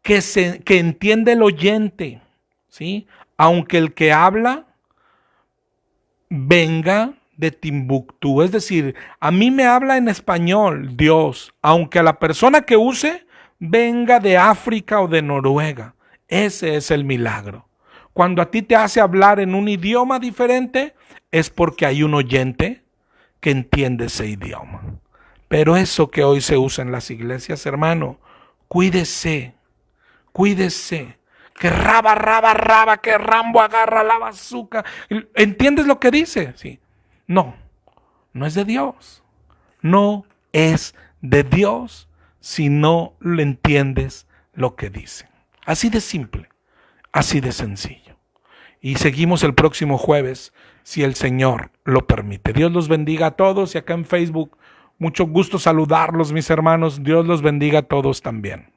que entiende el oyente, ¿sí? Aunque el que habla venga de Timbuktu, es decir, a mí me habla en español Dios, aunque a la persona que use venga de África o de Noruega. Ese es el milagro. Cuando a ti te hace hablar en un idioma diferente, es porque hay un oyente que entiende ese idioma. Pero eso que hoy se usa en las iglesias, hermano, cuídese, cuídese. Que raba, que Rambo agarra la bazooka. ¿Entiendes lo que dice? Sí. No, no es de Dios. No es de Dios si no le entiendes lo que dice. Así de simple, así de sencillo. Y seguimos el próximo jueves, si el Señor lo permite. Dios los bendiga a todos y acá en Facebook, mucho gusto saludarlos, mis hermanos. Dios los bendiga a todos también.